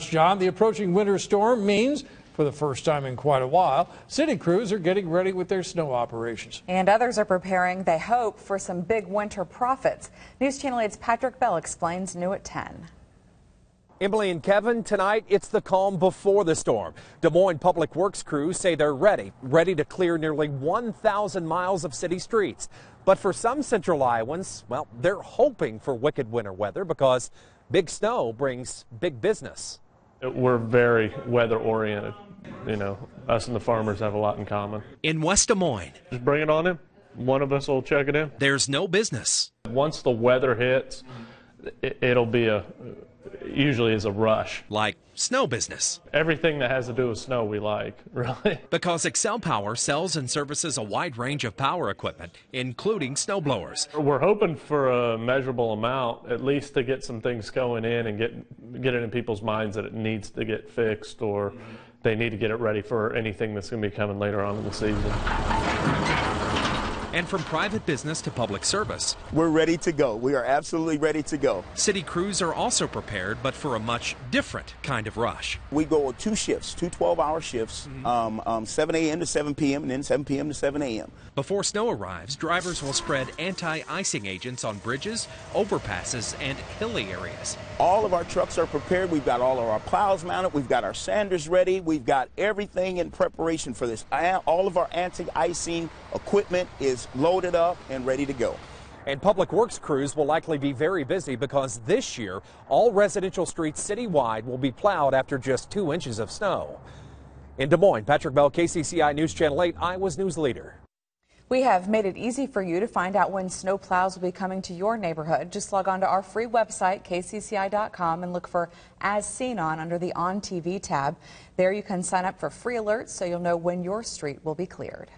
John, the approaching winter storm means, for the first time in quite a while, city crews are getting ready with their snow operations. And others are preparing, they hope, for some big winter profits. News Channel 8's Patrick Bell explains new at 10. Emily and Kevin, tonight it's the calm before the storm. Des Moines Public Works crews say they're ready to clear nearly 1,000 miles of city streets. But for some Central Iowans, well, they're hoping for wicked winter weather because big snow brings big business. We're very weather oriented. You know, us and the farmers have a lot in common. In West Des Moines, Just bring it on in. One of us will check it in. there's no business Once the weather hits, it'll be usually is a rush. like snow business, Everything that has to do with snow we like, really. because Excel Power sells and services a wide range of power equipment, including snow blowers. We're hoping for a measurable amount, at least to get some things going in and get it in people's minds that it needs to get fixed or they need to get it ready for anything that's going to be coming later on in the season. And from private business to public service, We're ready to go. We are absolutely ready to go. city crews are also prepared, but for a much different kind of rush. We go on 2 shifts, 2 12-hour shifts, 7 a.m. to 7 p.m. and then 7 p.m. to 7 a.m. Before snow arrives, drivers will spread anti-icing agents on bridges, overpasses, and hilly areas. All of our trucks are prepared. We've got all of our plows mounted. We've got our sanders ready. We've got everything in preparation for this. All of our anti-icing equipment is loaded up and ready to go. And Public Works crews will likely be very busy because this year, all residential streets citywide will be plowed after just 2 inches of snow. In Des Moines, Patrick Bell, KCCI News Channel 8, Iowa's news leader. We have made it easy for you to find out when snow plows will be coming to your neighborhood. Just log on to our free website, kcci.com, and look for As Seen On under the On TV tab. There you can sign up for free alerts so you'll know when your street will be cleared.